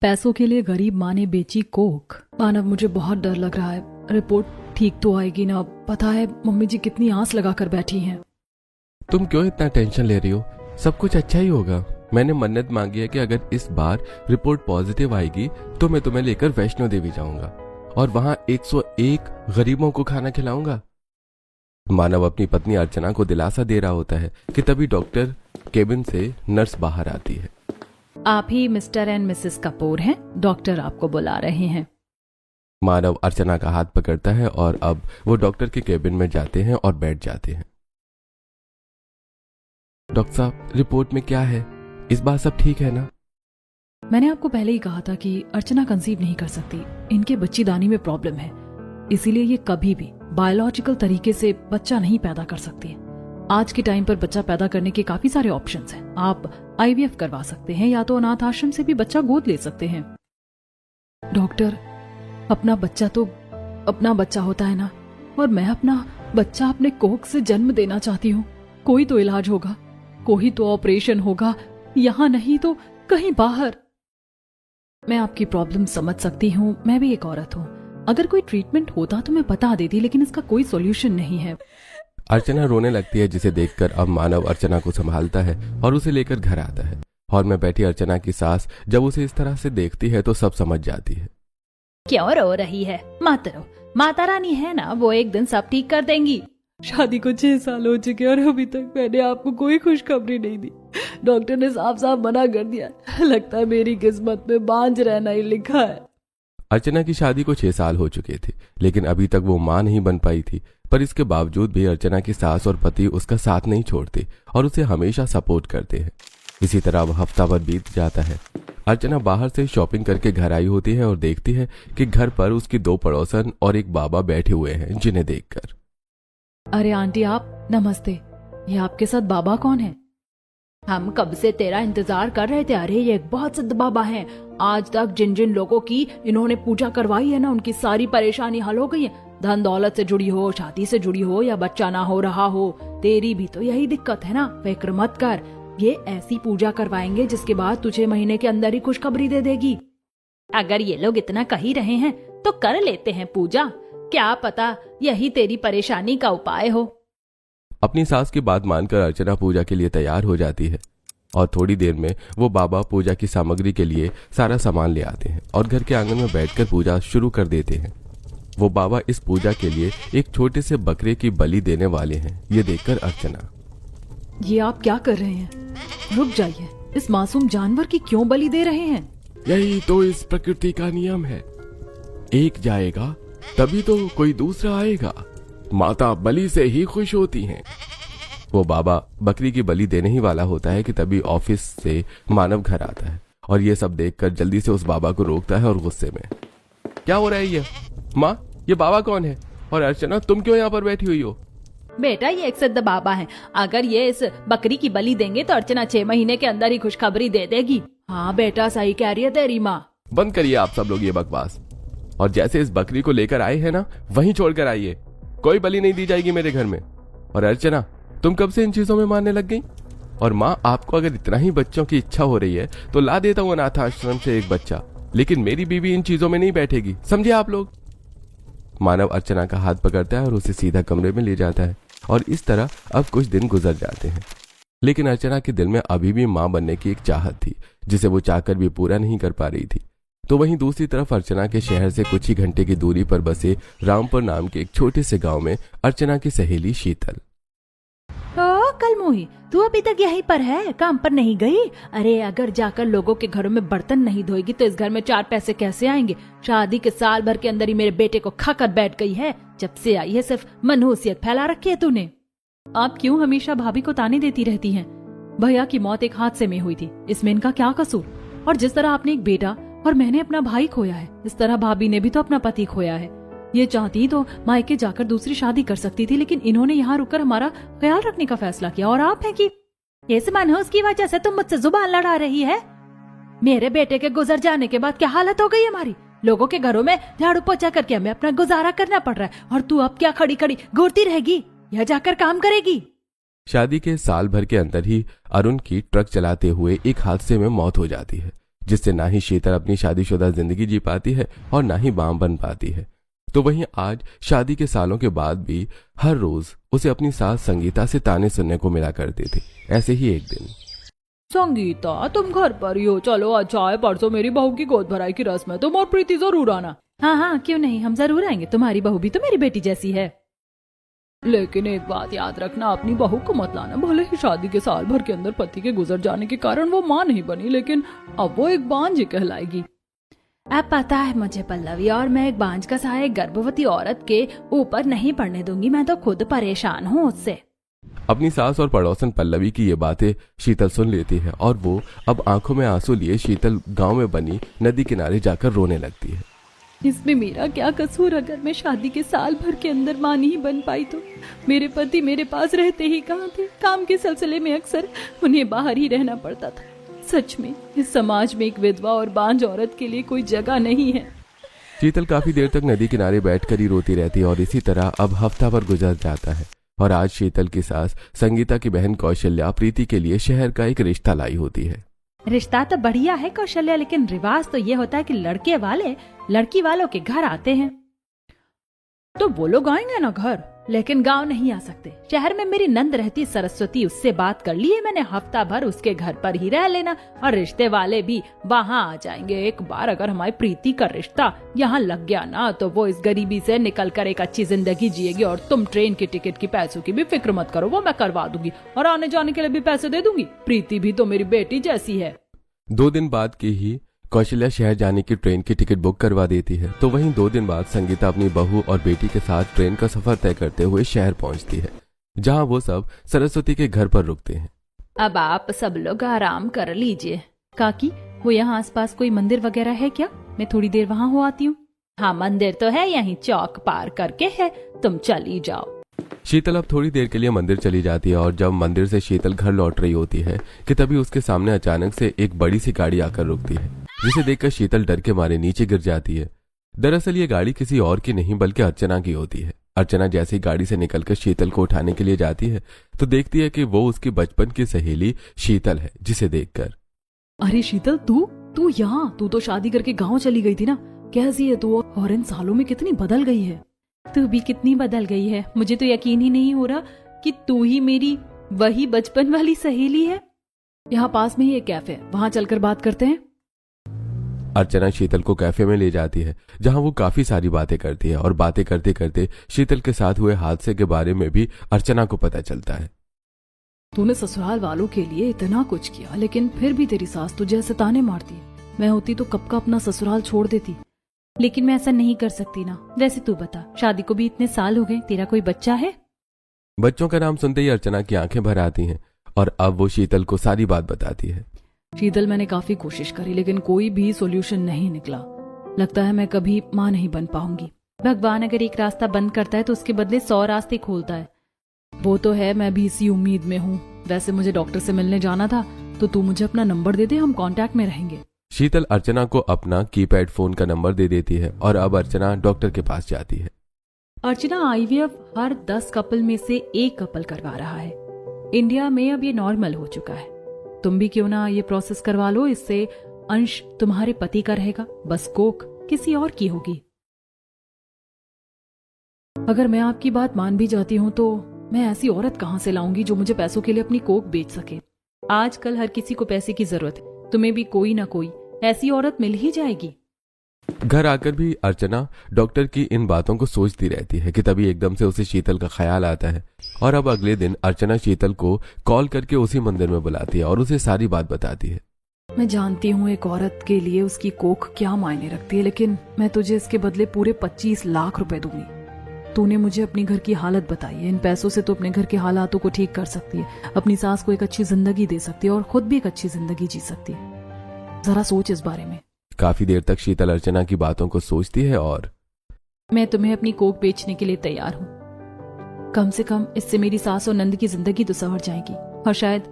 पैसों के लिए गरीब माँ ने बेची कोक। मानव, मुझे बहुत डर लग रहा है। रिपोर्ट ठीक तो आएगी ना? पता है मम्मी जी कितनी आस लगा कर बैठी हैं। तुम क्यों इतना टेंशन ले रही हो? सब कुछ अच्छा ही होगा। मैंने मन्नत मांगी है कि अगर इस बार रिपोर्ट पॉजिटिव आएगी तो मैं तुम्हें लेकर वैष्णो देवी जाऊंगा और वहां 101 गरीबों को खाना खिलाऊंगा। मानव अपनी पत्नी अर्चना को दिलासा दे रहा होता है कि तभी डॉक्टर केबिन से नर्स बाहर आती है। आप ही मिस्टर एंड मिसेस कपूर हैं? डॉक्टर आपको बुला रहे हैं। मानव अर्चना का हाथ पकड़ता है और अब वो डॉक्टर के केबिन में जाते हैं और बैठ जाते हैं। डॉक्टर साहब, रिपोर्ट में क्या है? इस बार सब ठीक है ना? मैंने आपको पहले ही कहा था कि अर्चना कंसीव नहीं कर सकती। इनके बच्चीदानी में प्रॉब्लम है, इसीलिए ये कभी भी बायोलॉजिकल तरीके से बच्चा नहीं पैदा कर सकती। आज के टाइम पर बच्चा पैदा करने के काफी सारे ऑप्शंस हैं। आप आईवीएफ करवा सकते हैं या तो अनाथ आश्रम से भी बच्चा गोद ले सकते हैं। डॉक्टर, अपना बच्चा तो अपना बच्चा होता है ना, और मैं अपना बच्चा अपने कोख से जन्म देना चाहती हूँ। कोई तो इलाज होगा, कोई तो ऑपरेशन होगा, यहाँ नहीं तो कहीं बाहर। मैं आपकी प्रॉब्लम समझ सकती हूँ, मैं भी एक औरत हूँ। अगर कोई ट्रीटमेंट होता तो मैं बता देती, लेकिन इसका कोई सॉल्यूशन नहीं है। अर्चना रोने लगती है, जिसे देखकर अब मानव अर्चना को संभालता है और उसे लेकर घर आता है। हॉल में बैठी अर्चना की सास जब उसे इस तरह से देखती है तो सब समझ जाती है। क्यों रो रही है? मत रो, माता रानी है ना, वो एक दिन सब ठीक कर देंगी। शादी को 6 साल हो चुके और अभी तक मैंने आपको कोई खुशखबरी नहीं दी। डॉक्टर ने साफ साफ मना कर दिया। लगता है मेरी किस्मत में बांझ रहना ही लिखा है। अर्चना की शादी को 6 साल हो चुके थे, लेकिन अभी तक वो मां नहीं बन पाई थी। पर इसके बावजूद भी अर्चना की सास और पति उसका साथ नहीं छोड़ते और उसे हमेशा सपोर्ट करते हैं। इसी तरह वह हफ्ता भर बीत जाता है। अर्चना बाहर से शॉपिंग करके घर आई होती है और देखती है कि घर पर उसकी 2 पड़ोसन और एक बाबा बैठे हुए हैं, जिन्हें देखकर। अरे आंटी, आप नमस्ते। ये आपके साथ बाबा कौन है? हम कब से तेरा इंतजार कर रहे थे। अरे ये एक बहुत सिद्ध बाबा हैं। आज तक जिन जिन लोगों की इन्होंने पूजा करवाई है ना, उनकी सारी परेशानी हल हो गई है। धन दौलत से जुड़ी हो, शादी से जुड़ी हो या बच्चा ना हो रहा हो, तेरी भी तो यही दिक्कत है ना। फिक्र मत कर, ये ऐसी पूजा करवाएंगे जिसके बाद तुझे महीने के अंदर ही खुशखबरी दे देगी। अगर ये लोग इतना कह ही रहे हैं तो कर लेते हैं पूजा। क्या पता यही तेरी परेशानी का उपाय हो। अपनी सास की बात मानकर अर्चना पूजा के लिए तैयार हो जाती है और थोड़ी देर में वो बाबा पूजा की सामग्री के लिए सारा सामान ले आते हैं और घर के आंगन में बैठकर पूजा शुरू कर देते हैं। वो बाबा इस पूजा के लिए एक छोटे से बकरे की बलि देने वाले हैं। ये देखकर अर्चना, ये आप क्या कर रहे हैं? रुक जाइए, इस मासूम जानवर की क्यों बलि दे रहे हैं? यही तो इस प्रकृति का नियम है। एक जाएगा तभी तो कोई दूसरा आएगा। माता बलि से ही खुश होती हैं। वो बाबा बकरी की बलि देने ही वाला होता है कि तभी ऑफिस से मानव घर आता है और ये सब देखकर जल्दी से उस बाबा को रोकता है और गुस्से में, क्या हो रहा है ये? माँ, ये बाबा कौन है? और अर्चना, तुम क्यों यहाँ पर बैठी हुई हो? बेटा, ये एक सिद्ध बाबा है। अगर ये इस बकरी की बलि देंगे तो अर्चना 6 महीने के अंदर ही खुशखबरी दे देगी। हाँ बेटा, सही कह रही है तेरी माँ। बंद करिए आप सब लोग ये बकवास, और जैसे इस बकरी को लेकर आए हैं ना, वहीं छोड़कर आइए। कोई बलि नहीं दी जाएगी मेरे घर में। और अर्चना, तुम कब से इन चीजों में मानने लग गई? और माँ, आपको अगर इतना ही बच्चों की इच्छा हो रही है तो ला देता हूँ अनाथ आश्रम से एक बच्चा, लेकिन मेरी बीवी इन चीजों में नहीं बैठेगी, समझे आप लोग? मानव अर्चना का हाथ पकड़ता है और उसे सीधा कमरे में ले जाता है और इस तरह अब कुछ दिन गुजर जाते हैं। लेकिन अर्चना के दिल में अभी भी मां बनने की एक चाहत थी, जिसे वो चाहकर भी पूरा नहीं कर पा रही थी। तो वहीं दूसरी तरफ अर्चना के शहर से कुछ ही घंटे की दूरी पर बसे रामपुर नाम के एक छोटे से गांव में अर्चना की सहेली शीतल। कलमोही, तू अभी तक यहीं पर है, काम पर नहीं गई? अरे अगर जाकर लोगों के घरों में बर्तन नहीं धोएगी तो इस घर में 4 पैसे कैसे आएंगे? शादी के साल भर के अंदर ही मेरे बेटे को खाकर बैठ गई है। जब से आई है सिर्फ मनहूसियत फैला रखी है तूने। आप क्यों हमेशा भाभी को ताने देती रहती हैं? भैया की मौत एक हादसे में हुई थी, इसमें इनका क्या कसूर? और जिस तरह आपने एक बेटा और मैंने अपना भाई खोया है, इस तरह भाभी ने भी तो अपना पति खोया है। ये चाहती तो मायके जाकर दूसरी शादी कर सकती थी, लेकिन इन्होंने यहाँ रुककर हमारा ख्याल रखने का फैसला किया। और आप हैं कि इस मनहूस की वजह से तुम मुझसे जुबान लड़ा रही है। मेरे बेटे के गुजर जाने के बाद क्या हालत हो गई हमारी। लोगों के घरों में झाड़ू पोछा करके हमें अपना गुजारा करना पड़ रहा है, और तू अब क्या खड़ी खड़ी घूरती रहेगी या जाकर काम करेगी? शादी के साल भर के अंदर ही अरुण की ट्रक चलाते हुए एक हादसे में मौत हो जाती है। जिससे ना ही शीतल अपनी शादीशुदा जिंदगी जी पाती है और ना ही मां बन पाती है। तो वहीं आज शादी के सालों के बाद भी हर रोज उसे अपनी सास संगीता से ताने सुनने को मिला करते थे। ऐसे ही एक दिन, संगीता तुम घर पर ही हो, चलो अच्छा है, परसों मेरी बहू की गोद भराई की रस्म है, तुम और प्रीति जरूर आना। हाँ हाँ क्यों नहीं, हम जरूर आएंगे, तुम्हारी बहू भी तो मेरी बेटी जैसी है। लेकिन एक बात याद रखना, अपनी बहू को मत लाना। भले ही शादी के साल भर के अंदर पति के गुजर जाने के कारण वो मां नहीं बनी, लेकिन अब वो एक बांझी कहलाएगी। अब पता है मुझे पल्लवी, और मैं एक बांझ का सहारा एक गर्भवती औरत के ऊपर नहीं पड़ने दूंगी। मैं तो खुद परेशान हूँ उससे। अपनी सास और पड़ोसन पल्लवी की ये बातें शीतल सुन लेती है और वो अब आंखों में आंसू लिए शीतल गांव में बनी नदी किनारे जाकर रोने लगती है। इसमें मेरा क्या कसूर? अगर मैं शादी के साल भर के अंदर मां नहीं बन पाई तो मेरे पति मेरे पास रहते ही कहाँ थे? काम के सिलसिले में अक्सर उन्हें बाहर ही रहना पड़ता था। सच में इस समाज में एक विधवा और बांझ औरत के लिए कोई जगह नहीं है। शीतल काफी देर तक नदी किनारे बैठकर ही रोती रहती है और इसी तरह अब हफ्ता भर गुजर जाता है। और आज शीतल की सास संगीता की बहन कौशल्या प्रीति के लिए शहर का एक रिश्ता लाई होती है। रिश्ता तो बढ़िया है कौशल्या, लेकिन रिवाज तो ये होता है कि लड़के वाले लड़की वालों के घर आते हैं। तो वो लोग आएंगे ना घर, लेकिन गांव नहीं आ सकते। शहर में मेरी नंद रहती सरस्वती, उससे बात कर ली है मैंने, हफ्ता भर उसके घर पर ही रह लेना और रिश्ते वाले भी वहाँ आ जाएंगे। एक बार अगर हमारी प्रीति का रिश्ता यहाँ लग गया ना तो वो इस गरीबी से निकल कर एक अच्छी जिंदगी जिएगी। और तुम ट्रेन की टिकट की पैसों की भी फिक्र मत करो, वो मैं करवा दूंगी और आने जाने के लिए भी पैसे दे दूंगी। प्रीति भी तो मेरी बेटी जैसी है। 2 दिन बाद की ही कौशल्या शहर जाने की ट्रेन की टिकट बुक करवा देती है। तो वहीं 2 दिन बाद संगीता अपनी बहू और बेटी के साथ ट्रेन का सफर तय करते हुए शहर पहुंचती है, जहां वो सब सरस्वती के घर पर रुकते हैं। अब आप सब लोग आराम कर लीजिए। काकी, वो यहाँ आसपास कोई मंदिर वगैरह है क्या? मैं थोड़ी देर वहाँ हो आती हूँ। हाँ मंदिर तो है, यहीं चौक पार करके है, तुम चली जाओ। शीतल अब थोड़ी देर के लिए मंदिर चली जाती है और जब मंदिर से शीतल घर लौट रही होती है कि तभी उसके सामने अचानक से एक बड़ी सी गाड़ी आकर रुकती है, जिसे देखकर शीतल डर के मारे नीचे गिर जाती है। दरअसल ये गाड़ी किसी और की नहीं बल्कि अर्चना की होती है। अर्चना जैसे ही गाड़ी से निकलकर शीतल को उठाने के लिए जाती है तो देखती है कि वो उसकी बचपन की सहेली शीतल है, जिसे देखकर, अरे शीतल, तू यहाँ? तू तो शादी करके गाँव चली गई थी ना, कैसी है तू? और इन सालों में कितनी बदल गई है। तू भी कितनी बदल गई है, मुझे तो यकीन ही नहीं हो रहा कि तू ही मेरी वही बचपन वाली सहेली है। यहाँ पास में ही एक कैफे है, वहाँ चलकर बात करते हैं। अर्चना शीतल को कैफे में ले जाती है, जहां वो काफी सारी बातें करती है और बातें करते करते शीतल के साथ हुए हादसे के बारे में भी अर्चना को पता चलता है। तूने ससुराल वालों के लिए इतना कुछ किया, लेकिन फिर भी तेरी सास तुझे ऐसे ताने मारती है। मैं होती तो कब का अपना ससुराल छोड़ देती, लेकिन मैं ऐसा नहीं कर सकती ना। वैसे तू बता, शादी को भी इतने साल हो गए, तेरा कोई बच्चा है? बच्चों का नाम सुनते ही अर्चना की आंखें भर आती हैं और अब वो शीतल को सारी बात बताती है। शीतल, मैंने काफी कोशिश करी लेकिन कोई भी सॉल्यूशन नहीं निकला। लगता है मैं कभी माँ नहीं बन पाऊंगी। भगवान अगर एक रास्ता बंद करता है तो उसके बदले 100 रास्ते खोलता है। वो तो है, मैं भी इसी उम्मीद में हूँ। वैसे मुझे डॉक्टर से मिलने जाना था, तो तू मुझे अपना नंबर दे दे, हम कांटेक्ट में रहेंगे। शीतल अर्चना को अपना कीपैड फोन का नंबर दे देती है और अब अर्चना डॉक्टर के पास जाती है। अर्चना, आईवीएफ हर 10 कपल में से 1 कपल करवा रहा है। इंडिया में अब ये नॉर्मल हो चुका है। तुम भी क्यों ना ये प्रोसेस करवा लो, इससे अंश तुम्हारे पति का रहेगा, बस कोख किसी और की होगी। अगर मैं आपकी बात मान भी जाती हूँ तो मैं ऐसी औरत कहाँ से लाऊंगी जो मुझे पैसों के लिए अपनी कोख बेच सके। आजकल हर किसी को पैसे की जरूरत है, तुम्हें भी कोई ना कोई ऐसी औरत मिल ही जाएगी। घर आकर भी अर्चना डॉक्टर की इन बातों को सोचती रहती है कि तभी एकदम से उसे शीतल का ख्याल आता है और अब अगले दिन अर्चना शीतल को कॉल करके उसी मंदिर में बुलाती है और उसे सारी बात बताती है। मैं जानती हूँ एक औरत के लिए उसकी कोख क्या मायने रखती है, लेकिन मैं तुझे इसके बदले पूरे 25 लाख रुपए दूंगी। तूने मुझे अपनी घर की हालत बताई है, इन पैसों से तो अपने घर के हालातों को ठीक कर सकती है, अपनी सास को एक अच्छी जिंदगी दे सकती है और खुद भी एक अच्छी जिंदगी जी सकती है। जरा सोच इस बारे में। काफी देर तक शीतल अर्चना की बातों को सोचती है और मैं तुम्हें अपनी कोख बेचने के लिए तैयार हूँ। कम से कम इससे मेरी सास और नंद की जिंदगी तो संवर जाएगी और शायद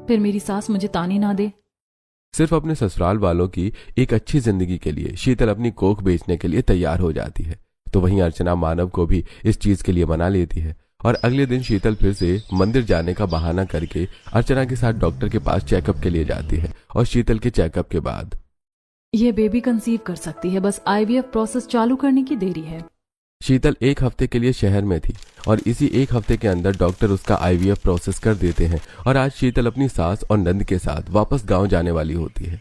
फिर मेरी सास मुझे ताने ना दे। सिर्फ अपने ससुराल वालों की एक अच्छी जिंदगी के लिए शीतल अपनी कोख बेचने के लिए तैयार हो जाती है। तो वहीं अर्चना मानव को भी इस चीज के लिए मना लेती है और अगले दिन शीतल फिर से मंदिर जाने का बहाना करके अर्चना के साथ डॉक्टर के पास चेकअप के लिए जाती है और शीतल के चेकअप के बाद ये बेबी कंसीव कर सकती है, बस आईवीएफ प्रोसेस चालू करने की देरी है। शीतल 1 हफ्ते के लिए शहर में थी और इसी 1 हफ्ते के अंदर डॉक्टर उसका आईवीएफ प्रोसेस कर देते हैं और आज शीतल अपनी सास और नंद के साथ वापस गांव जाने वाली होती है।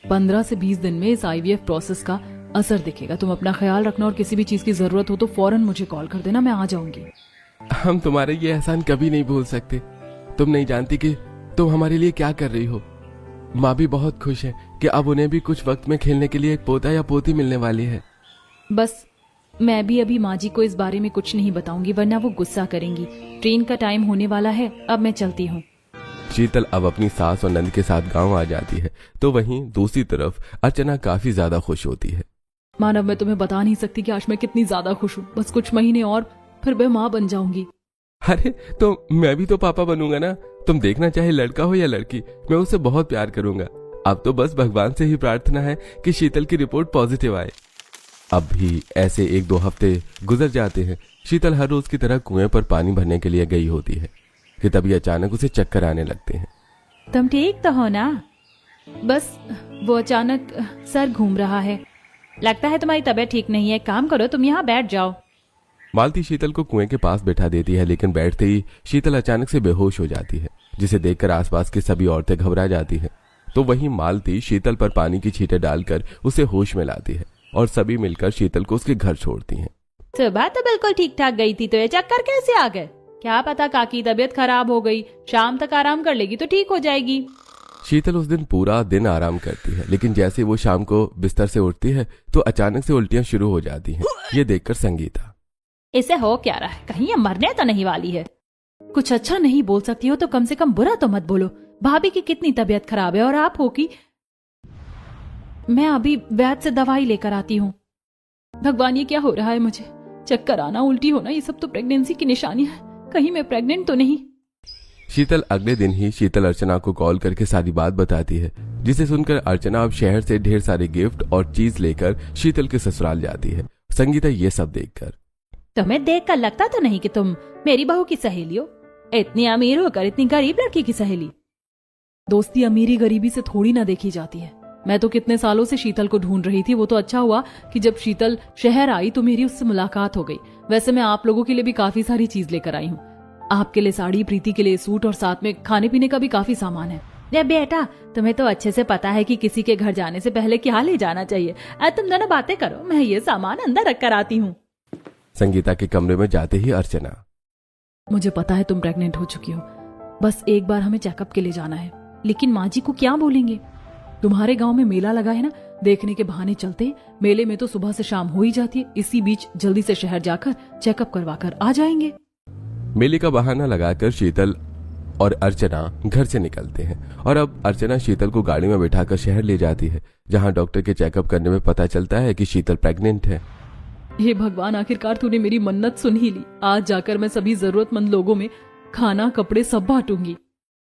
15 से 20 दिन में इस आईवीएफ प्रोसेस का असर दिखेगा। तुम अपना ख्याल रखना और किसी भी चीज की जरूरत हो तो फौरन मुझे कॉल कर देना, मैं आ जाऊंगी। हम तुम्हारे ये एहसान कभी नहीं भूल सकते। तुम नहीं जानती कि तुम हमारे लिए क्या कर रही हो। माँ भी बहुत खुश है कि अब उन्हें भी कुछ वक्त में खेलने के लिए एक पोता या पोती मिलने वाली है। बस मैं भी अभी माँ जी को इस बारे में कुछ नहीं बताऊंगी, वरना वो गुस्सा करेंगी। ट्रेन का टाइम होने वाला है, अब मैं चलती हूँ। शीतल अब अपनी सास और नंद के साथ गांव आ जाती है तो वहीं दूसरी तरफ अर्चना काफी ज्यादा खुश होती है। मानव, मैं तुम्हें बता नहीं सकती कि आज मैं कितनी ज्यादा खुश हूँ। बस कुछ महीने और फिर मैं माँ बन जाऊंगी। अरे तो मैं भी तो पापा बनूंगा ना। तुम देखना चाहे लड़का हो या लड़की, मैं उसे बहुत प्यार करूंगा। अब तो बस भगवान से ही प्रार्थना है कि शीतल की रिपोर्ट पॉजिटिव आए। अब भी ऐसे 1-2 हफ्ते गुजर जाते हैं। शीतल हर रोज की तरह कुएं पर पानी भरने के लिए गई होती है कि तभी अचानक उसे चक्कर आने लगते हैं। तुम ठीक तो हो ना? बस वो अचानक सर घूम रहा है। लगता है तुम्हारी तबीयत ठीक नहीं है। काम करो, तुम यहाँ बैठ जाओ। मालती शीतल को कुएं के पास बैठा देती है, लेकिन बैठते ही शीतल अचानक से बेहोश हो जाती है, जिसे देखकर आसपास की सभी औरतें घबरा जाती हैं। तो वहीं मालती शीतल पर पानी की छींटे डालकर उसे होश में लाती है और सभी मिलकर शीतल को उसके घर छोड़ती हैं। सुबह तो बिल्कुल ठीक ठाक गई थी, तो ये चक्कर कैसे आ गए? क्या पता काकी तबीयत खराब हो गई। शाम तक आराम कर लेगी तो ठीक हो जाएगी। शीतल उस दिन पूरा दिन आराम करती है, लेकिन जैसे वो शाम को बिस्तर से उठती है तो अचानक से उल्टियां शुरू हो जाती हैं। ये देखकर संगीता, इसे हो क्या रहा है? कहीं ये मरने तो नहीं वाली है? कुछ अच्छा नहीं बोल सकती हो तो कम से कम बुरा तो मत बोलो। भाभी की कितनी तबीयत खराब है और आप हो कि मैं अभी वैद्य से दवाई लेकर आती हूँ। भगवान, ये क्या हो रहा है मुझे? चक्कर आना, उल्टी होना, ये सब तो प्रेगनेंसी की निशानी है। कहीं मैं प्रेग्नेंट तो नहीं? शीतल अगले दिन ही शीतल अर्चना को कॉल करके सारी बात बताती है, जिसे सुनकर अर्चना अब शहर से ढेर सारे गिफ्ट और चीज लेकर शीतल के ससुराल जाती है। संगीता ये सब देखकर, तुम्हें देखकर लगता तो नहीं कि तुम मेरी बहू की सहेली हो। इतनी अमीर होकर इतनी गरीब लड़की की सहेली। दोस्ती अमीरी गरीबी से थोड़ी ना देखी जाती है। मैं तो कितने सालों से शीतल को ढूंढ रही थी। वो तो अच्छा हुआ कि जब शीतल शहर आई तो मेरी उससे मुलाकात हो गई। वैसे मैं आप लोगों के लिए भी काफी सारी चीज लेकर आई हूँ। आपके लिए साड़ी, प्रीति के लिए सूट और साथ में खाने पीने का भी काफी सामान है। ये बेटा, तुम्हें तो अच्छे से पता है कि किसी के घर जाने से पहले क्या ले जाना चाहिए। तुम दोनों बातें करो, मैं ये सामान अंदर रख कर आती हूँ। संगीता के कमरे में जाते ही अर्चना, मुझे पता है तुम प्रेग्नेंट हो चुकी हो। बस एक बार हमें चेकअप के लिए जाना है। लेकिन माँ जी को क्या बोलेंगे? तुम्हारे गांव में मेला लगा है ना, देखने के बहाने चलते हैं। मेले में तो सुबह से शाम हो ही जाती है। इसी बीच जल्दी से शहर जाकर चेकअप करवा कर आ जाएंगे। मेले का बहाना लगाकर शीतल और अर्चना घर से निकलते हैं और अब अर्चना शीतल को गाड़ी में बैठाकर शहर ले जाती है, जहां डॉक्टर के चेकअप करने में पता चलता है कि शीतल प्रेग्नेंट है। हे भगवान, आखिरकार तूने मेरी मन्नत सुन ही ली। आज जाकर मैं सभी जरूरतमंद लोगों में खाना, कपड़े सब बांटूंगी।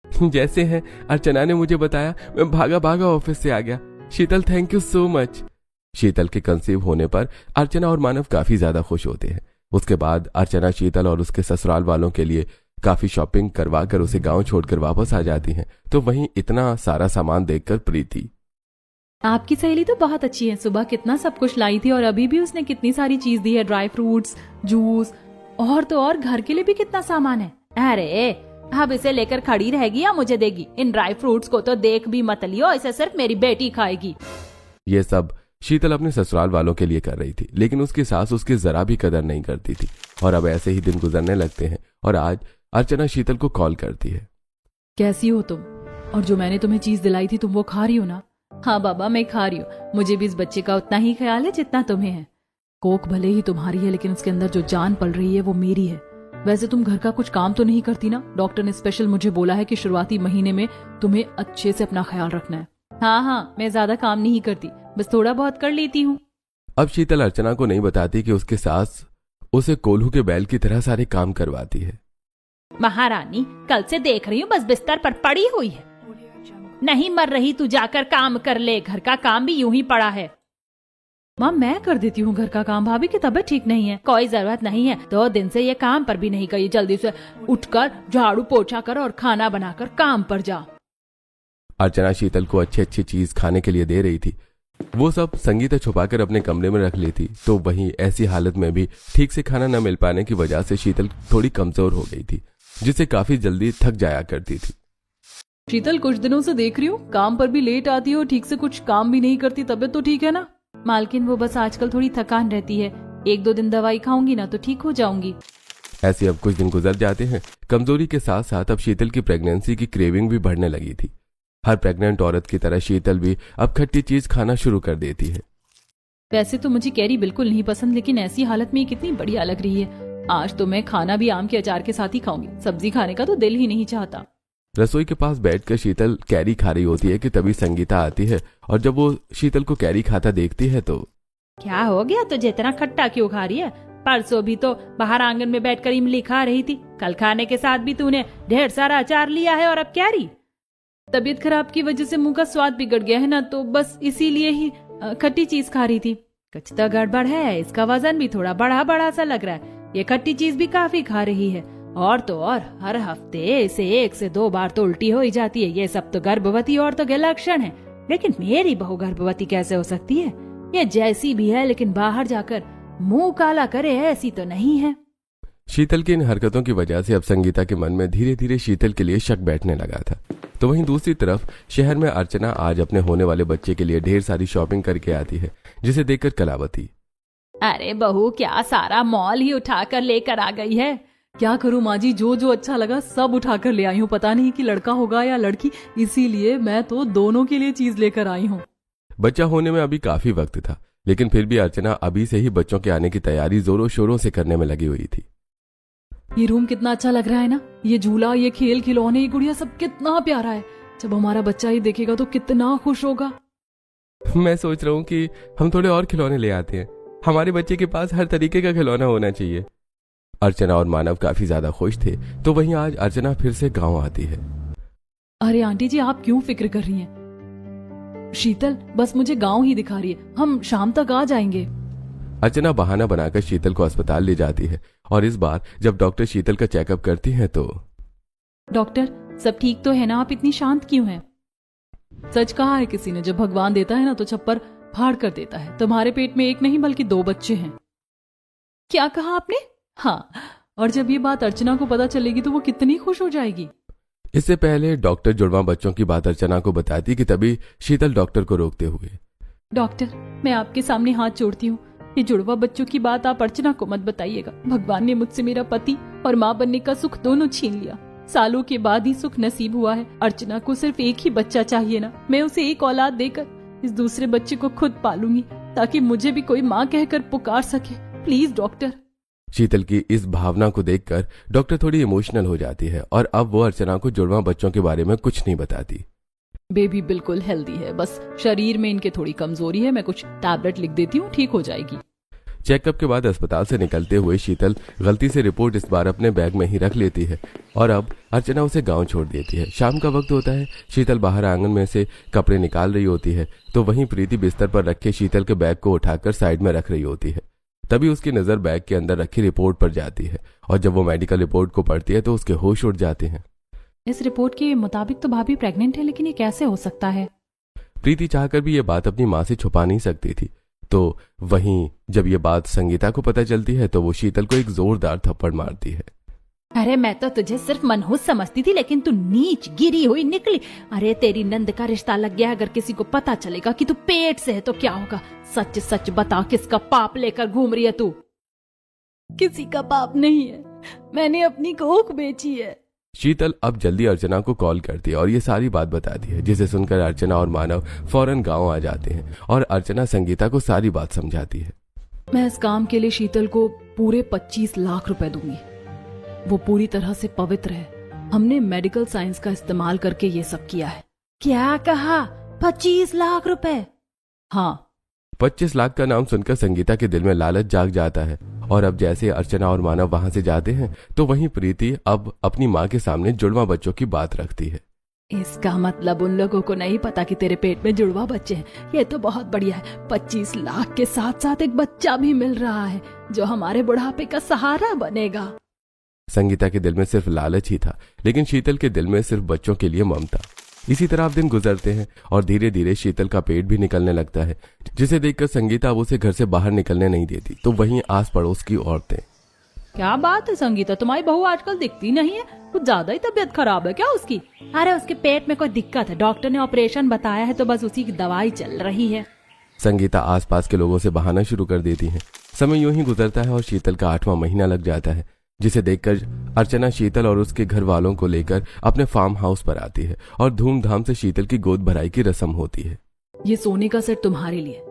जैसे है अर्चना ने मुझे बताया, मैं भागा भागा ऑफिस से आ गया। शीतल, थैंक यू सो मच। शीतल के कंसीव होने पर अर्चना और मानव काफी ज्यादा खुश होते हैं। उसके बाद अर्चना शीतल और उसके ससुराल वालों के लिए काफी शॉपिंग करवा कर उसे गांव छोड़कर वापस आ जाती हैं। तो वहीं इतना सारा सामान देखकर प्रीति, आपकी सहेली तो बहुत अच्छी है। सुबह कितना सब कुछ लाई थी और अभी भी उसने कितनी सारी चीज दी है। ड्राई फ्रूट्स, जूस और तो और घर के लिए भी कितना सामान है। अरे अब इसे लेकर खड़ी रहेगी या मुझे देगी? इन ड्राई फ्रूट्स को तो देख भी मत लियो, इसे सिर्फ मेरी बेटी खाएगी। ये सब शीतल अपने ससुराल वालों के लिए कर रही थी, लेकिन उसकी सास उसकी जरा भी कदर नहीं करती थी। और अब ऐसे ही दिन गुजरने लगते हैं और आज अर्चना शीतल को कॉल करती है। कैसी हो तुम? और जो मैंने तुम्हें चीज दिलाई थी तुम वो खा रही हो ना? हाँ बाबा, मैं खा रही हूँ। मुझे भी इस बच्चे का उतना ही ख्याल है जितना तुम्हें है। कोक भले ही तुम्हारी है, लेकिन उसके अंदर जो जान पल रही है वो मेरी है। वैसे तुम घर का कुछ काम तो नहीं करती ना? डॉक्टर ने स्पेशल मुझे बोला है कि शुरुआती महीने में तुम्हें अच्छे से अपना ख्याल रखना है। हाँ, मैं ज्यादा काम नहीं करती, बस थोड़ा बहुत कर लेती हूँ। अब शीतल अर्चना को नहीं बताती कि उसके सास उसे कोल्हू के बैल की तरह सारे काम करवाती है। महारानी, कल से देख रही हूँ बस बिस्तर पर पड़ी हुई है। नहीं मर रही, तू जाकर काम कर ले। घर का काम भी यूं ही पड़ा है। माँ, मैं कर देती हूँ घर का काम। भाभी की तबीयत ठीक नहीं है। कोई जरूरत नहीं है। 2 दिन से ये काम पर भी नहीं गई। जल्दी से उठकर झाड़ू पोछा कर और खाना बनाकर काम पर जा। अर्चना शीतल को अच्छी अच्छी चीज खाने के लिए दे रही थी वो सब संगीता छुपाकर अपने कमरे में रख ली थी। तो वहीं ऐसी हालत में भी ठीक से खाना न मिल पाने की वजह से शीतल थोड़ी कमजोर हो गई थी, जिससे काफी जल्दी थक जाया करती थी। शीतल, कुछ दिनों से देख रही हूँ काम पर भी लेट आती हो, ठीक से कुछ काम भी नहीं करती। तबीयत तो ठीक है ना? मालकिन, वो बस आजकल थोड़ी थकान रहती है, 1-2 दिन दवाई खाऊंगी ना तो ठीक हो जाऊंगी। ऐसे अब कुछ दिन गुजर जाते हैं। कमजोरी के साथ साथ अब शीतल की प्रेगनेंसी की क्रेविंग भी बढ़ने लगी थी। हर प्रेग्नेंट औरत की तरह शीतल भी अब खट्टी चीज खाना शुरू कर देती है। वैसे तो मुझे कैरी बिल्कुल नहीं पसंद, लेकिन ऐसी हालत में ये कितनी बढ़िया लग रही है। आज तो मैं खाना भी आम के अचार के साथ ही खाऊंगी, सब्जी खाने का तो दिल ही नहीं चाहता। रसोई के पास बैठकर शीतल कैरी खा रही होती है कि तभी संगीता आती है, और जब वो शीतल को कैरी खाता देखती है तो क्या हो गया तुझे, इतना खट्टा क्यों खा रही है? परसों भी तो बाहर आंगन में बैठकर इमली खा रही थी, कल खाने के साथ भी तूने ढेर सारा अचार लिया है और अब कैरी। तबीयत खराब की वजह से मुंह का स्वाद बिगड़ गया है ना, तो बस इसीलिए ही खट्टी चीज खा रही थी। कुछ तो गड़बड़ है, इसका वजन भी थोड़ा बड़ा बड़ा सा लग रहा है। ये खट्टी चीज भी काफी खा रही है, और तो और हर हफ्ते इसे 1 से 2 बार तो उल्टी हो ही जाती है। ये सब तो गर्भवती औरतों के लक्षण है, लेकिन मेरी बहू गर्भवती कैसे हो सकती है? ये जैसी भी है, लेकिन बाहर जाकर मुंह काला करे ऐसी तो नहीं है। शीतल की इन हरकतों की वजह से अब संगीता के मन में धीरे धीरे शीतल के लिए शक बैठने लगा था। तो वहीं दूसरी तरफ शहर में अर्चना आज अपने होने वाले बच्चे के लिए ढेर सारी शॉपिंग करके आती है, जिसे देखकर कलावती, अरे बहू, क्या सारा मॉल ही उठाकर लेकर आ गई है? क्या करूं माँ जी, जो जो अच्छा लगा सब उठाकर ले आई हूँ। पता नहीं कि लड़का होगा या लड़की, इसीलिए मैं तो दोनों के लिए चीज लेकर आई हूँ। बच्चा होने में अभी काफी वक्त था, लेकिन फिर भी अर्चना अभी से ही बच्चों के आने की तैयारी जोरों शोरों से करने में लगी हुई थी। ये रूम कितना अच्छा लग रहा है ना, ये झूला, ये खेल खिलौने, ये गुड़िया, सब कितना प्यारा है। जब हमारा बच्चा ही देखेगा तो कितना खुश होगा। मैं सोच रहा हूँ कि हम थोड़े और खिलौने ले आते हैं, हमारे बच्चे के पास हर तरीके का खिलौना होना चाहिए। अर्चना और मानव काफी ज्यादा खुश थे। तो वहीं आज अर्चना फिर से गांव आती है। अरे आंटी जी, आप क्यों फिक्र कर रही हैं? शीतल बस मुझे गांव ही दिखा रही है, हम शाम तक आ जाएंगे। अर्चना बहाना बनाकर शीतल को अस्पताल ले जाती है, और इस बार जब डॉक्टर शीतल का चेकअप करती हैं तो डॉक्टर, सब ठीक तो है ना? आप इतनी शांत क्यों हैं? सच कहा है किसी ने, जब भगवान देता है ना तो छप्पर फाड़ कर देता है। तुम्हारे पेट में 1 नहीं बल्कि 2 बच्चे हैं। क्या कहा आपने? हाँ, और जब ये बात अर्चना को पता चलेगी तो वो कितनी खुश हो जाएगी। इससे पहले डॉक्टर जुड़वा बच्चों की बात अर्चना को बताती कि तभी शीतल डॉक्टर को रोकते हुए, डॉक्टर, मैं आपके सामने हाथ जोड़ती हूँ, ये जुड़वा बच्चों की बात आप अर्चना को मत बताइएगा। भगवान ने मुझसे मेरा पति और माँ बनने का सुख दोनों छीन लिया। सालों के बाद ही सुख नसीब हुआ है। अर्चना को सिर्फ 1 ही बच्चा चाहिए ना, मैं उसे 1 औलाद देकर इस दूसरे बच्चे को खुद पालूंगी, ताकि मुझे भी कोई माँ कहकर पुकार सके। Please doctor. शीतल की इस भावना को देखकर डॉक्टर थोड़ी इमोशनल हो जाती है, और अब वो अर्चना को जुड़वा बच्चों के बारे में कुछ नहीं बताती। बेबी बिल्कुल हेल्दी है, बस शरीर में इनके थोड़ी कमजोरी है। मैं कुछ टैबलेट लिख देती हूँ, ठीक हो जाएगी। चेकअप के बाद अस्पताल से निकलते हुए शीतल गलती से रिपोर्ट इस बार अपने बैग में ही रख लेती है, और अब अर्चना उसे गांव छोड़ देती है। शाम का वक्त होता है। शीतल बाहर आंगन में से कपड़े निकाल रही होती है, तो वहीं प्रीति बिस्तर पर रखे शीतल के बैग को उठाकर साइड में रख रही होती है। तभी उसकी नजर बैग के अंदर रखी रिपोर्ट पर जाती है, और जब वो मेडिकल रिपोर्ट को पढ़ती है तो उसके होश उड़ जाते हैं। इस रिपोर्ट के मुताबिक तो भाभी प्रेग्नेंट है, लेकिन ये कैसे हो सकता है? प्रीति चाहकर भी ये बात अपनी माँ से छुपा नहीं सकती थी। तो वहीं जब ये बात संगीता को पता चलती है तो वो शीतल को एक जोरदार थप्पड़ मारती है। अरे मैं तो तुझे सिर्फ मनहूस समझती थी, लेकिन तू नीच गिरी हुई निकली। अरे तेरी नंद का रिश्ता लग गया। अगर किसी को पता चलेगा कि तू पेट से है तो क्या होगा? सच सच बता, किसका पाप लेकर घूम रही है तू? किसी का पाप नहीं है, मैंने अपनी कोख बेची है। शीतल अब जल्दी अर्चना को कॉल करती है और ये सारी बात बताती है, जिसे सुनकर अर्चना और मानव फौरन गांव आ जाते हैं, और अर्चना संगीता को सारी बात समझाती है। मैं इस काम के लिए शीतल को पूरे 25 लाख रुपए दूंगी। वो पूरी तरह से पवित्र है। हमने मेडिकल साइंस का इस्तेमाल करके ये सब किया है। क्या कहा? 25 लाख रुपए? हाँ। 25 लाख का नाम सुनकर संगीता के दिल में लालच जाग जाता है, और अब जैसे अर्चना और मानव वहां से जाते हैं तो वहीं प्रीति अब अपनी माँ के सामने जुड़वा बच्चों की बात रखती है। इसका मतलब उन लोगों को नहीं पता कि तेरे पेट में जुड़वा बच्चे हैं। ये तो बहुत बढ़िया है। 25 लाख के साथ साथ एक बच्चा भी मिल रहा है जो हमारे बुढ़ापे का सहारा बनेगा। संगीता के दिल में सिर्फ लालच ही था, लेकिन शीतल के दिल में सिर्फ बच्चों के लिए ममता। इसी तरह अब दिन गुजरते हैं और धीरे धीरे शीतल का पेट भी निकलने लगता है, जिसे देखकर संगीता अब उसे घर से बाहर निकलने नहीं देती। तो वहीं आस पड़ोस की औरतें, क्या बात है संगीता, तुम्हारी बहू आजकल दिखती नहीं है, कुछ ज्यादा ही तबीयत खराब है क्या उसकी? अरे उसके पेट में कोई दिक्कत है, डॉक्टर ने ऑपरेशन बताया है तो बस उसी की दवाई चल रही है। संगीता आसपास के लोगों से बहाना शुरू कर देती है। समय यूं ही गुजरता है और शीतल का 8वां महीना लग जाता है, जिसे देखकर अर्चना शीतल और उसके घर वालों को लेकर अपने फार्म हाउस पर आती है और धूमधाम से शीतल की गोद भराई की रस्म होती है। ये सोने का सेट तुम्हारे लिए,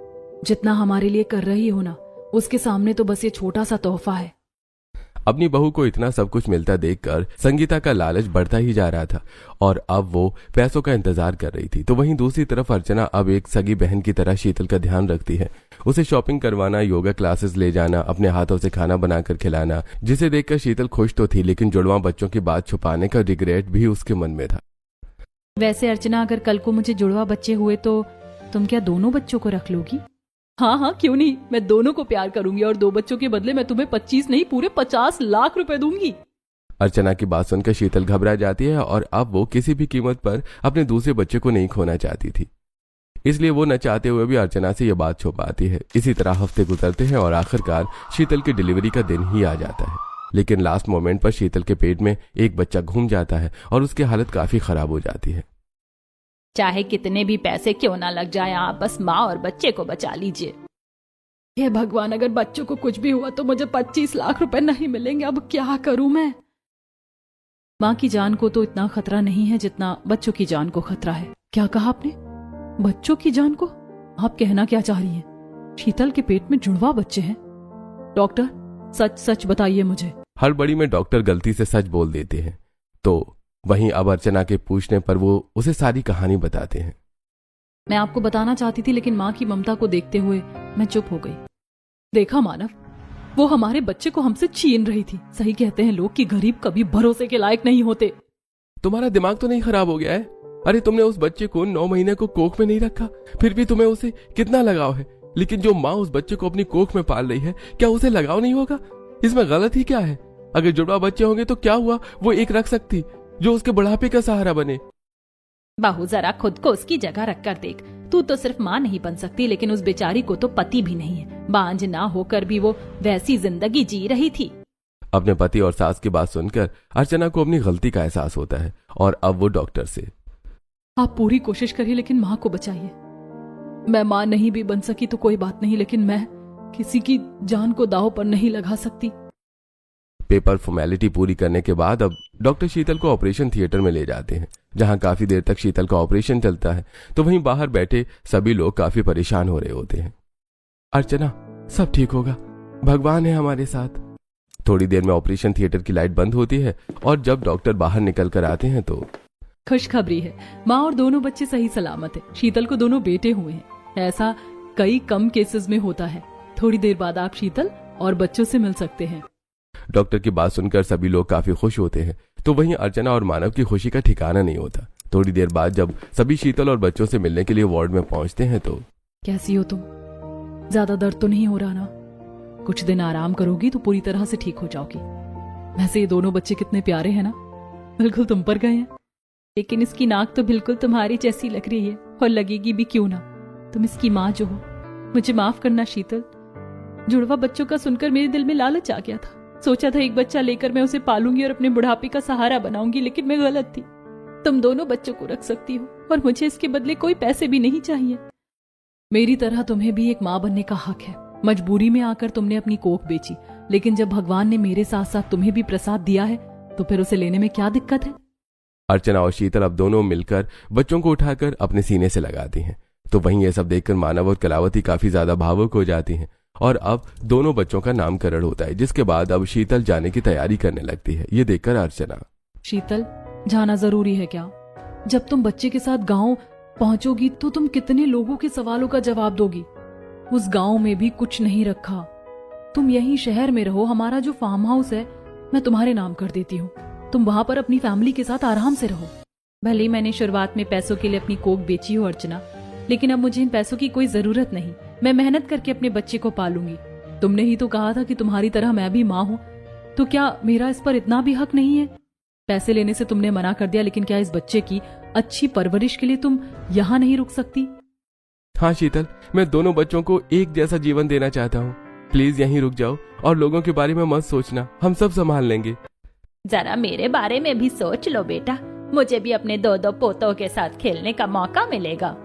जितना हमारे लिए कर रही हो ना, उसके सामने तो बस ये छोटा सा तोहफा है। अपनी बहू को इतना सब कुछ मिलता देखकर संगीता का लालच बढ़ता ही जा रहा था और अब वो पैसों का इंतजार कर रही थी। तो वहीं दूसरी तरफ अर्चना अब एक सगी बहन की तरह शीतल का ध्यान रखती है, उसे शॉपिंग करवाना, योगा क्लासेस ले जाना, अपने हाथों से खाना बनाकर खिलाना, जिसे देखकर शीतल खुश तो थी, लेकिन जुड़वा बच्चों की बात छुपाने का रिग्रेट भी उसके मन में था। वैसे अर्चना, अगर कल को मुझे जुड़वा बच्चे हुए तो तुम क्या दोनों बच्चों को रख लोगी? हाँ हाँ, क्यों नहीं, मैं दोनों को प्यार करूंगी और 2 बच्चों के बदले मैं तुम्हें 25 नहीं पूरे 50 लाख रुपए दूंगी। अर्चना की बात सुनकर शीतल घबरा जाती है और अब वो किसी भी कीमत पर अपने दूसरे बच्चे को नहीं खोना चाहती थी, इसलिए वो न चाहते हुए भी अर्चना से ये बात छुपाती है। इसी तरह हफ्ते गुजरते हैं और आखिरकार शीतल की डिलीवरी का दिन ही आ जाता है, लेकिन लास्ट मोमेंट पर शीतल के पेट में एक बच्चा घूम जाता है और उसकी हालत काफी खराब हो जाती है। चाहे कितने भी पैसे क्यों ना लग जाए, आप बस माँ और बच्चे को बचा लीजिए। हे भगवान, अगर बच्चों को कुछ भी हुआ तो मुझे 25 लाख रुपए नहीं मिलेंगे, अब क्या करूं मैं? माँ की जान को तो इतना खतरा नहीं है जितना बच्चों की जान को खतरा है। क्या कहा आपने? बच्चों की जान को? आप कहना क्या चाह रही हैं? शीतल के पेट में जुड़वा बच्चे हैं? डॉक्टर, सच सच बताइए मुझे। हड़बड़ी में डॉक्टर गलती से सच बोल देते हैं, तो वहीं अब अर्चना के पूछने पर वो उसे सारी कहानी बताते हैं। मैं आपको बताना चाहती थी, लेकिन माँ की ममता को देखते हुए मैं चुप हो गई। देखा मानव, वो हमारे बच्चे को हमसे छीन रही थी। सही कहते हैं लोग कि गरीब कभी भरोसे के लायक नहीं होते। तुम्हारा दिमाग तो नहीं खराब हो गया है? अरे तुमने उस बच्चे को 9 महीने को कोख में नहीं रखा, फिर भी तुम्हें उसे कितना लगाव है, लेकिन जो माँ उस बच्चे को अपनी कोख में पाल रही है, क्या उसे लगाव नहीं होगा? इसमें गलत ही क्या है? अगर जुड़वा बच्चे होंगे तो क्या हुआ, वो एक रख सकती जो उसके बुढ़ापे का सहारा बने। बाहू, जरा खुद को उसकी जगह रखकर देख। तू तो सिर्फ माँ नहीं बन सकती, लेकिन उस बेचारी को तो पति भी नहीं है। बांझ ना होकर भी वो वैसी जिंदगी जी रही थी। अपने पति और सास की बात सुनकर अर्चना को अपनी गलती का एहसास होता है और अब वो डॉक्टर से, आप पूरी कोशिश करिए लेकिन माँ को बचाइए। मैं माँ नहीं भी बन सकी तो कोई बात नहीं, लेकिन मैं किसी की जान को दांव पर नहीं लगा सकती। पेपर फॉर्मेलिटी पूरी करने के बाद अब डॉक्टर शीतल को ऑपरेशन थिएटर में ले जाते हैं, जहां काफी देर तक शीतल का ऑपरेशन चलता है। तो वहीं बाहर बैठे सभी लोग काफी परेशान हो रहे होते हैं। अर्चना, सब ठीक होगा, भगवान है हमारे साथ। थोड़ी देर में ऑपरेशन थिएटर की लाइट बंद होती है और जब डॉक्टर बाहर निकल कर आते हैं तो खुशखबरी है, माँ और दोनों बच्चे सही सलामत है। शीतल को दोनों बेटे हुए हैं। ऐसा कई कम केसेस में होता है। थोड़ी देर बाद आप शीतल और बच्चों से मिल सकते हैं। डॉक्टर की बात सुनकर सभी लोग काफी खुश होते हैं। तो वहीं अर्चना और मानव की खुशी का ठिकाना नहीं होता। थोड़ी देर बाद जब सभी शीतल और बच्चों से मिलने के लिए वार्ड में पहुंचते हैं तो कैसी हो तुम? ज्यादा दर्द तो नहीं हो रहा ना? कुछ दिन आराम करोगी तो पूरी तरह से ठीक हो जाओगी। वैसे ये दोनों बच्चे कितने प्यारे हैं ना, बिल्कुल तुम पर गए हैं। लेकिन इसकी नाक तो बिल्कुल तुम्हारी जैसी लग रही है, और लगेगी भी क्यों ना, तुम इसकी माँ जो हो। मुझे माफ करना शीतल, जुड़वा बच्चों का सुनकर मेरे दिल में लालच आ गया था। सोचा था एक बच्चा लेकर मैं उसे पालूंगी और अपने बुढ़ापे का सहारा बनाऊंगी, लेकिन मैं गलत थी। तुम दोनों बच्चों को रख सकती हो और मुझे इसके बदले कोई पैसे भी नहीं चाहिए। मेरी तरह तुम्हें भी एक माँ बनने का हक है। मजबूरी में आकर तुमने अपनी कोख बेची, लेकिन जब भगवान ने मेरे साथ साथ तुम्हें भी प्रसाद दिया है तो फिर उसे लेने में क्या दिक्कत है? अर्चना और शीतल अब दोनों मिलकर बच्चों को उठाकर अपने सीने से लगाती हैं। तो वहीं ये सब देखकर मानव और कलावती काफी ज्यादा भावुक हो जाती हैं और अब दोनों बच्चों का नामकरण होता है, जिसके बाद अब शीतल जाने की तैयारी करने लगती है। ये देखकर अर्चना, शीतल, जाना जरूरी है क्या? जब तुम बच्चे के साथ गांव पहुंचोगी तो तुम कितने लोगों के सवालों का जवाब दोगी? उस गांव में भी कुछ नहीं रखा। तुम यहीं शहर में रहो, हमारा जो फार्म हाउस है मैं तुम्हारे नाम कर देती हूँ। तुम वहां पर अपनी फैमिली के साथ आराम से रहो। भले ही मैंने शुरुआत में पैसों के लिए अपनी कोख बेची हो अर्चना, लेकिन अब मुझे इन पैसों की कोई जरूरत नहीं। मैं मेहनत करके अपने बच्चे को पालूंगी। तुमने ही तो कहा था कि तुम्हारी तरह मैं भी माँ हूँ, तो क्या मेरा इस पर इतना भी हक नहीं है? पैसे लेने से तुमने मना कर दिया, लेकिन क्या इस बच्चे की अच्छी परवरिश के लिए तुम यहाँ नहीं रुक सकती? हाँ शीतल, मैं दोनों बच्चों को एक जैसा जीवन देना चाहता हूँ। प्लीज यहीं रुक जाओ और लोगों के बारे में मत सोचना, हम सब संभाल लेंगे। जरा मेरे बारे में भी सोच लो बेटा, मुझे भी अपने दो दो पोतों के साथ खेलने का मौका मिलेगा।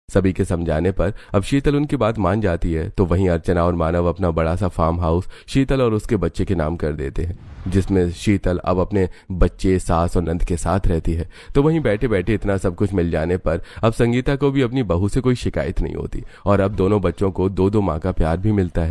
सभी के समझाने पर अब शीतल उनकी बात मान जाती है। तो वहीं अर्चना और मानव अपना बड़ा सा फार्म हाउस शीतल और उसके बच्चे के नाम कर देते हैं, जिसमें शीतल अब अपने बच्चे, सास और नंद के साथ रहती है। तो वहीं बैठे बैठे इतना सब कुछ मिल जाने पर अब संगीता को भी अपनी बहू से कोई शिकायत नहीं होती और अब दोनों बच्चों को दो दो माँ का प्यार भी मिलता है।